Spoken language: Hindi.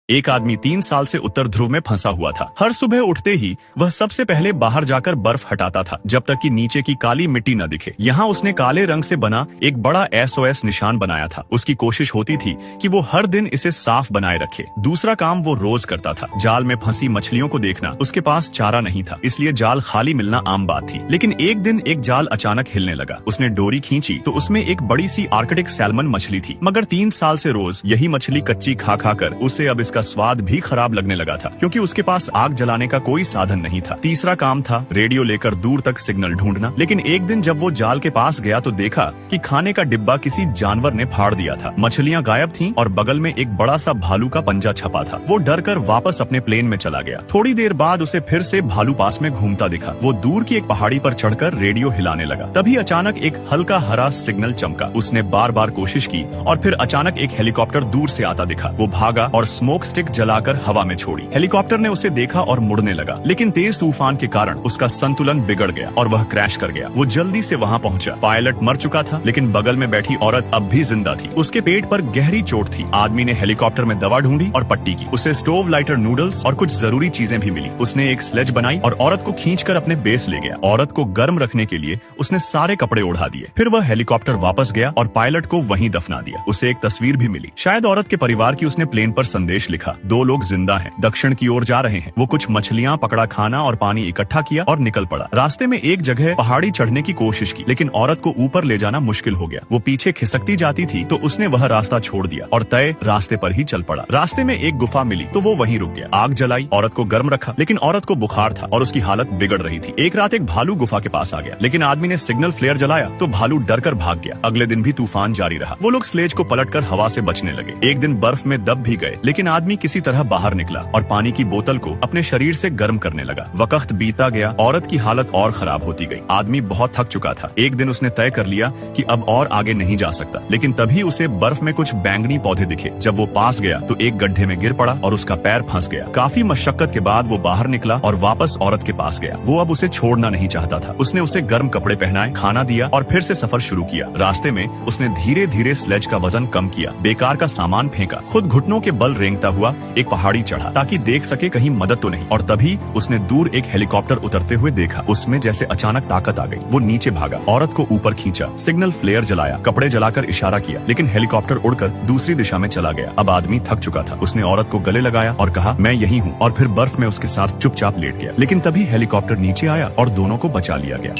एक आदमी 3 साल से उत्तर ध्रुव में फंसा हुआ था। हर सुबह उठते ही वह सबसे पहले बाहर जाकर बर्फ हटाता था जब तक कि नीचे की काली मिट्टी न दिखे। यहाँ उसने काले रंग से बना एक बड़ा SOS निशान बनाया था। उसकी कोशिश होती थी कि वो हर दिन इसे साफ बनाए रखे। दूसरा काम वो रोज करता था, जाल में फंसी मछलियों को देखना। उसके पास चारा नहीं था, इसलिए जाल खाली मिलना आम बात थी। लेकिन एक दिन एक जाल अचानक हिलने लगा। उसने डोरी खींची तो उसमें एक बड़ी सी आर्कटिक सैल्मन मछली थी। मगर 3 साल से रोज यही मछली कच्ची खा खा कर उसे अब का स्वाद भी खराब लगने लगा था, क्योंकि उसके पास आग जलाने का कोई साधन नहीं था। तीसरा काम था रेडियो लेकर दूर तक सिग्नल ढूंढना। लेकिन एक दिन जब वो जाल के पास गया तो देखा कि खाने का डिब्बा किसी जानवर ने फाड़ दिया था। मछलियां गायब थीं और बगल में एक बड़ा सा भालू का पंजा छपा था। वो डर कर वापस अपने प्लेन में चला गया। थोड़ी देर बाद उसे फिर से भालू पास में घूमता दिखा। वो दूर की एक पहाड़ी पर चढ़कर रेडियो हिलाने लगा। तभी अचानक एक हल्का हरा सिग्नल चमका। उसने बार बार कोशिश की और फिर अचानक एक हेलीकॉप्टर दूर से आता दिखा। वो भागा और स्मोक स्टिक जलाकर हवा में छोड़ी। हेलीकॉप्टर ने उसे देखा और मुड़ने लगा, लेकिन तेज तूफान के कारण उसका संतुलन बिगड़ गया और वह क्रैश कर गया। वो जल्दी से वहां पहुंचा। पायलट मर चुका था, लेकिन बगल में बैठी औरत अब भी जिंदा थी। उसके पेट पर गहरी चोट थी। आदमी ने हेलीकॉप्टर में दवा ढूंढी और पट्टी की। उसे स्टोव लाइटर, नूडल्स और कुछ जरूरी चीजें भी मिली। उसने एक स्लेज बनाई और औरत को खींचकर अपने बेस ले गया। औरत को गर्म रखने के लिए उसने सारे कपड़े उड़ा दिए। फिर वह हेलीकॉप्टर वापस गया और पायलट को वहीं दफना दिया। उसे एक तस्वीर भी मिली। शायद औरत के परिवार की। उसने प्लेन पर संदेश लिखा, 2 लोग जिंदा हैं, दक्षिण की ओर जा रहे हैं। वो कुछ मछलियां पकड़ा, खाना और पानी इकट्ठा किया और निकल पड़ा। रास्ते में एक जगह पहाड़ी चढ़ने की कोशिश की, लेकिन औरत को ऊपर ले जाना मुश्किल हो गया। वो पीछे खिसकती जाती थी तो उसने वह रास्ता छोड़ दिया और तय रास्ते पर ही चल पड़ा। रास्ते में एक गुफा मिली तो वो वहीं रुक गया। आग जलाई, औरत को गर्म रखा, लेकिन औरत को बुखार था और उसकी हालत बिगड़ रही थी। एक रात एक भालू गुफा के पास आ गया, लेकिन आदमी ने सिग्नल फ्लेयर जलाया तो भालू डर कर भाग गया। अगले दिन भी तूफान जारी रहा। वो लोग स्लेज को पलटकर हवा से बचने लगे। एक दिन बर्फ में दब भी गए, लेकिन आदमी किसी तरह बाहर निकला और पानी की बोतल को अपने शरीर से गर्म करने लगा। वक्त बीता गया, औरत की हालत और खराब होती गई। आदमी बहुत थक चुका था। एक दिन उसने तय कर लिया कि अब और आगे नहीं जा सकता, लेकिन तभी उसे बर्फ में कुछ बैंगनी पौधे दिखे। जब वो पास गया तो एक गड्ढे में गिर पड़ा और उसका पैर फंस गया। काफी मशक्कत के बाद वो बाहर निकला और वापस औरत के पास गया। वो अब उसे छोड़ना नहीं चाहता था। उसने उसे गर्म कपड़े पहनाए, खाना दिया और फिर से सफर शुरू किया। रास्ते में उसने धीरे धीरे स्लेज का वजन कम किया, बेकार का सामान फेंका, खुद घुटनों के बल रेंगता हुआ एक पहाड़ी चढ़ा ताकि देख सके कहीं मदद तो नहीं। और तभी उसने दूर एक हेलीकॉप्टर उतरते हुए देखा। उसमें जैसे अचानक ताकत आ गई। वो नीचे भागा, औरत को ऊपर खींचा, सिग्नल फ्लेयर जलाया, कपड़े जलाकर इशारा किया, लेकिन हेलीकॉप्टर उड़कर दूसरी दिशा में चला गया। अब आदमी थक चुका था। उसने औरत को गले लगाया और कहा, मैं यही हूँ, और फिर बर्फ में उसके साथ चुपचाप लेट गया। लेकिन तभी हेलीकॉप्टर नीचे आया और दोनों को बचा लिया गया।